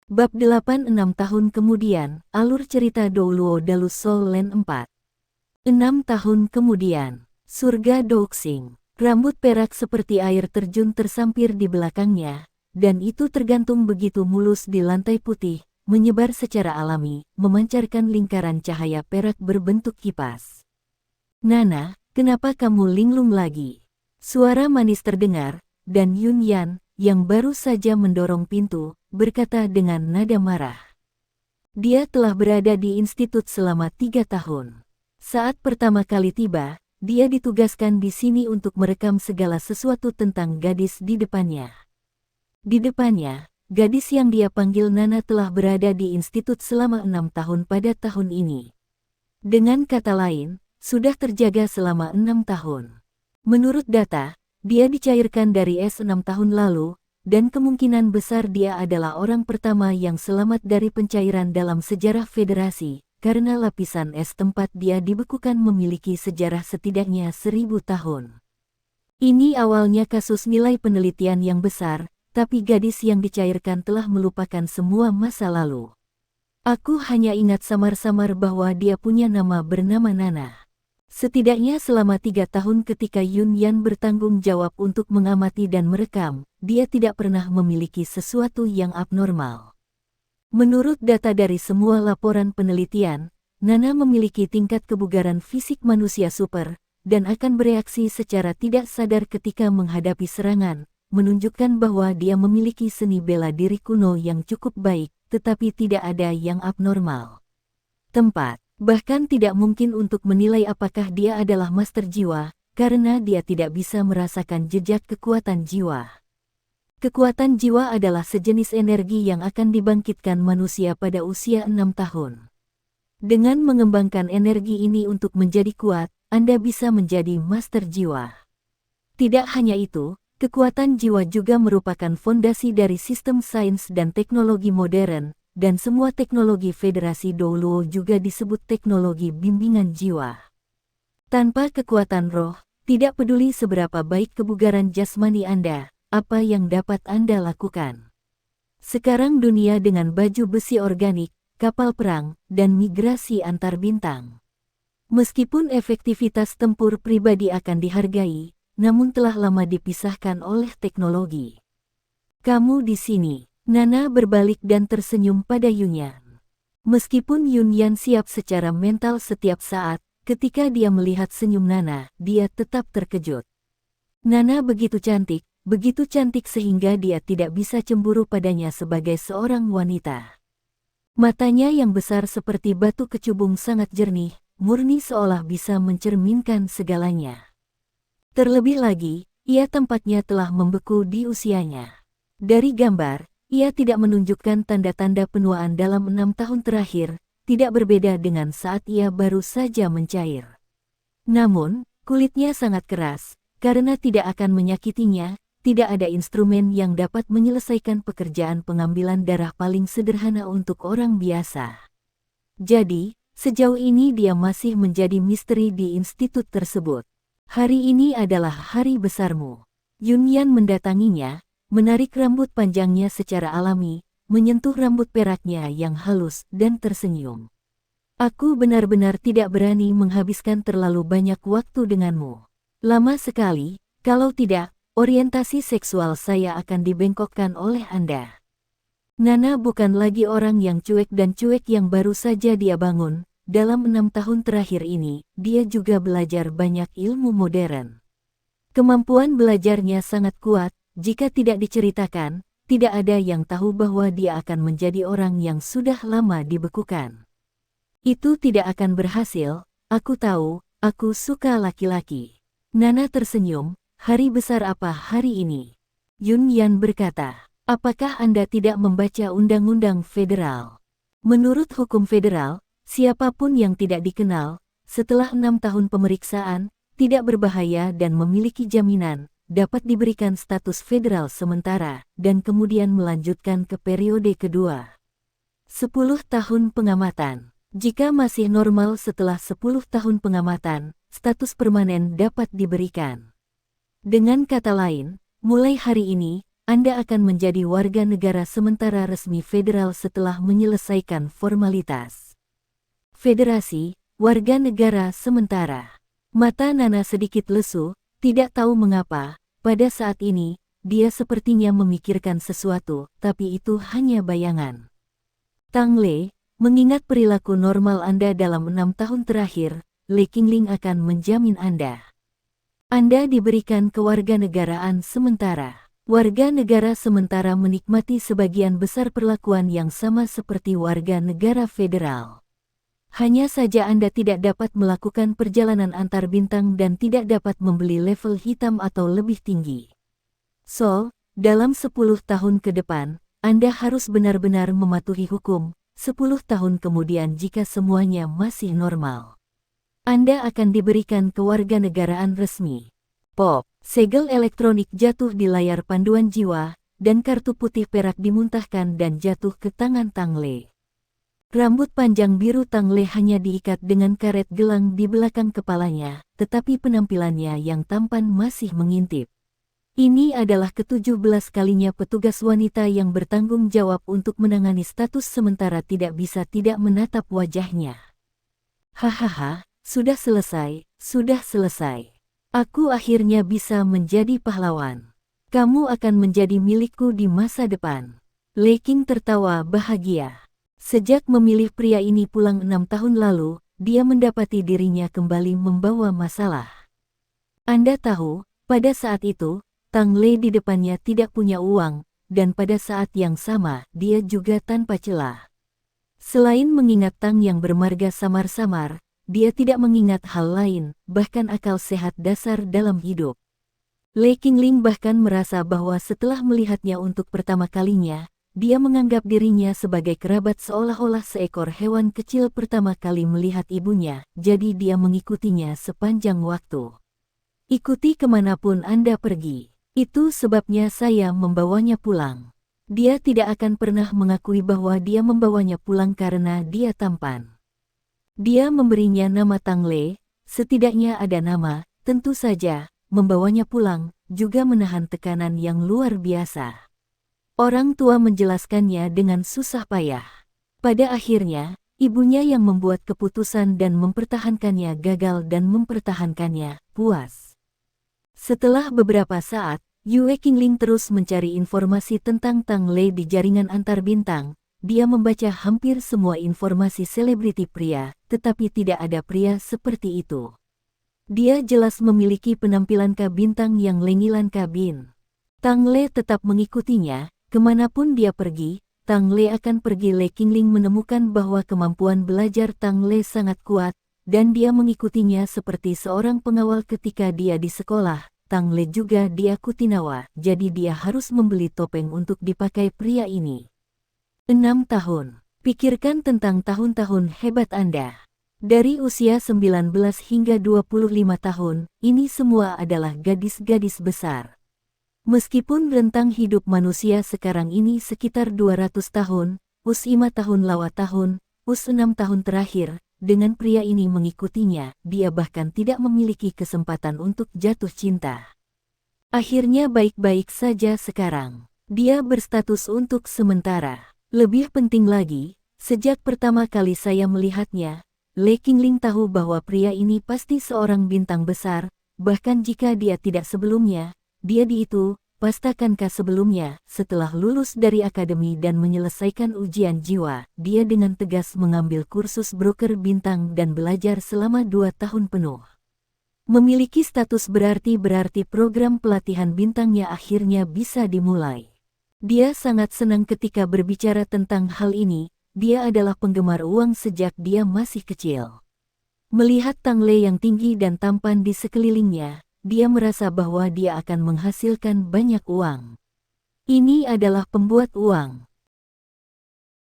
Bab 86 tahun kemudian, alur cerita Douluo Dalus Soul Land 4. 6 tahun kemudian, surga Douxing. Rambut perak seperti air terjun tersampir di belakangnya, dan itu tergantung begitu mulus di lantai putih, menyebar secara alami, memancarkan lingkaran cahaya perak berbentuk kipas. "Nana, kenapa kamu linglung lagi?" Suara manis terdengar, dan Yun Yan, yang baru saja mendorong pintu, berkata dengan nada marah. Dia telah berada di institut selama 3 tahun. Saat pertama kali tiba, dia ditugaskan di sini untuk merekam segala sesuatu tentang gadis di depannya. Di depannya, gadis yang dia panggil Nana telah berada di institut selama 6 tahun pada tahun ini. Dengan kata lain, sudah terjaga selama 6 tahun. Menurut data, dia dicairkan dari S6 tahun lalu, dan kemungkinan besar dia adalah orang pertama yang selamat dari pencairan dalam sejarah federasi, karena lapisan es tempat dia dibekukan memiliki sejarah setidaknya 1000 tahun. Ini awalnya kasus nilai penelitian yang besar, tapi gadis yang dicairkan telah melupakan semua masa lalu. Aku hanya ingat samar-samar bahwa dia punya nama bernama Nana. Setidaknya selama 3 tahun ketika Yun Yan bertanggung jawab untuk mengamati dan merekam, dia tidak pernah memiliki sesuatu yang abnormal. Menurut data dari semua laporan penelitian, Nana memiliki tingkat kebugaran fisik manusia super, dan akan bereaksi secara tidak sadar ketika menghadapi serangan, menunjukkan bahwa dia memiliki seni bela diri kuno yang cukup baik, tetapi tidak ada yang abnormal. Tempat. Bahkan tidak mungkin untuk menilai apakah dia adalah master jiwa, karena dia tidak bisa merasakan jejak kekuatan jiwa. Kekuatan jiwa adalah sejenis energi yang akan dibangkitkan manusia pada usia 6 tahun. Dengan mengembangkan energi ini untuk menjadi kuat, Anda bisa menjadi master jiwa. Tidak hanya itu, kekuatan jiwa juga merupakan fondasi dari sistem sains dan teknologi modern, dan semua teknologi Federasi Douluo juga disebut teknologi bimbingan jiwa. Tanpa kekuatan roh, tidak peduli seberapa baik kebugaran jasmani Anda, apa yang dapat Anda lakukan. Sekarang dunia dengan baju besi organik, kapal perang, dan migrasi antar bintang. Meskipun efektivitas tempur pribadi akan dihargai, namun telah lama dipisahkan oleh teknologi. Kamu di sini. Nana berbalik dan tersenyum pada Yun Yan. Meskipun Yun Yan siap secara mental setiap saat, ketika dia melihat senyum Nana, dia tetap terkejut. Nana begitu cantik sehingga dia tidak bisa cemburu padanya sebagai seorang wanita. Matanya yang besar seperti batu kecubung sangat jernih, murni seolah bisa mencerminkan segalanya. Terlebih lagi, ia tampaknya telah membeku di usianya. Dari gambar, ia tidak menunjukkan tanda-tanda penuaan dalam 6 tahun terakhir, tidak berbeda dengan saat ia baru saja mencair. Namun, kulitnya sangat keras, karena tidak akan menyakitinya, tidak ada instrumen yang dapat menyelesaikan pekerjaan pengambilan darah paling sederhana untuk orang biasa. Jadi, sejauh ini dia masih menjadi misteri di institut tersebut. Hari ini adalah hari besarmu. Yun Yan mendatanginya, menarik rambut panjangnya secara alami, menyentuh rambut peraknya yang halus dan tersenyum. Aku benar-benar tidak berani menghabiskan terlalu banyak waktu denganmu. Lama sekali, kalau tidak, orientasi seksual saya akan dibengkokkan oleh Anda. Nana bukan lagi orang yang cuek dan cuek yang baru saja dia bangun. Dalam 6 tahun terakhir ini, dia juga belajar banyak ilmu modern. Kemampuan belajarnya sangat kuat. Jika tidak diceritakan, tidak ada yang tahu bahwa dia akan menjadi orang yang sudah lama dibekukan. Itu tidak akan berhasil, aku tahu, aku suka laki-laki. Nana tersenyum, hari besar apa hari ini? Yun Yan berkata, apakah Anda tidak membaca undang-undang federal? Menurut hukum federal, siapapun yang tidak dikenal, setelah 6 tahun pemeriksaan, tidak berbahaya dan memiliki jaminan, dapat diberikan status federal sementara, dan kemudian melanjutkan ke periode kedua. 10 tahun pengamatan. Jika masih normal setelah 10 tahun pengamatan, status permanen dapat diberikan. Dengan kata lain, mulai hari ini, Anda akan menjadi warga negara sementara resmi federal setelah menyelesaikan formalitas. Federasi, warga negara sementara. Mata Nana sedikit lesu, tidak tahu mengapa, pada saat ini, dia sepertinya memikirkan sesuatu, tapi itu hanya bayangan. Tang Le, mengingat perilaku normal Anda dalam 6 tahun terakhir, Le Qingling akan menjamin Anda. Anda diberikan kewarganegaraan sementara. Warga negara sementara menikmati sebagian besar perlakuan yang sama seperti warga negara federal. Hanya saja Anda tidak dapat melakukan perjalanan antar bintang dan tidak dapat membeli level hitam atau lebih tinggi. So, dalam 10 tahun ke depan, Anda harus benar-benar mematuhi hukum. 10 tahun kemudian jika semuanya masih normal, Anda akan diberikan kewarganegaraan resmi. Pop, segel elektronik jatuh di layar panduan jiwa, dan kartu putih perak dimuntahkan dan jatuh ke tangan Tang Le. Rambut panjang biru Tang Le hanya diikat dengan karet gelang di belakang kepalanya, tetapi penampilannya yang tampan masih mengintip. Ini adalah ke-17 kalinya petugas wanita yang bertanggung jawab untuk menangani status sementara tidak bisa tidak menatap wajahnya. Hahaha, sudah selesai, sudah selesai. Aku akhirnya bisa menjadi pahlawan. Kamu akan menjadi milikku di masa depan. Le Qing tertawa bahagia. Sejak memilih pria ini pulang 6 tahun lalu, dia mendapati dirinya kembali membawa masalah. Anda tahu, pada saat itu, Tang Le di depannya tidak punya uang, dan pada saat yang sama, dia juga tanpa celah. Selain mengingat Tang yang bermarga samar-samar, dia tidak mengingat hal lain, bahkan akal sehat dasar dalam hidup. Le Qingling bahkan merasa bahwa setelah melihatnya untuk pertama kalinya, dia menganggap dirinya sebagai kerabat seolah-olah seekor hewan kecil pertama kali melihat ibunya, jadi dia mengikutinya sepanjang waktu. Ikuti kemanapun Anda pergi. Itu sebabnya saya membawanya pulang. Dia tidak akan pernah mengakui bahwa dia membawanya pulang karena dia tampan. Dia memberinya nama Tang Le, setidaknya ada nama, tentu saja, membawanya pulang, juga menahan tekanan yang luar biasa. Orang tua menjelaskannya dengan susah payah. Pada akhirnya, ibunya yang membuat keputusan dan mempertahankannya gagal dan mempertahankannya puas. Setelah beberapa saat, Yue Qingling terus mencari informasi tentang Tang Le di jaringan antar bintang. Dia membaca hampir semua informasi selebriti pria, tetapi tidak ada pria seperti itu. Dia jelas memiliki penampilan bintang yang lengilan kabin. Tang Le tetap mengikutinya, kemanapun dia pergi, Tang Le akan pergi. Le Qingling menemukan bahwa kemampuan belajar Tang Le sangat kuat, dan dia mengikutinya seperti seorang pengawal ketika dia di sekolah. Tang Le juga diakuti Nawa, jadi dia harus membeli topeng untuk dipakai pria ini. 6 tahun. Pikirkan tentang tahun-tahun hebat Anda. Dari usia 19 hingga 25 tahun, ini semua adalah gadis-gadis besar. Meskipun rentang hidup manusia sekarang ini sekitar 200 tahun, us 5 tahun lawa tahun, us 6 tahun terakhir, dengan pria ini mengikutinya, dia bahkan tidak memiliki kesempatan untuk jatuh cinta. Akhirnya baik-baik saja sekarang. Dia berstatus untuk sementara. Lebih penting lagi, sejak pertama kali saya melihatnya, Le Qingling tahu bahwa pria ini pasti seorang bintang besar, bahkan jika dia tidak sebelumnya, dia di itu, pastakankah sebelumnya, setelah lulus dari akademi dan menyelesaikan ujian jiwa, dia dengan tegas mengambil kursus broker bintang dan belajar selama 2 tahun penuh. Memiliki status berarti program pelatihan bintangnya akhirnya bisa dimulai. Dia sangat senang ketika berbicara tentang hal ini, dia adalah penggemar uang sejak dia masih kecil. Melihat Tang Le yang tinggi dan tampan di sekelilingnya, dia merasa bahwa dia akan menghasilkan banyak uang. Ini adalah pembuat uang.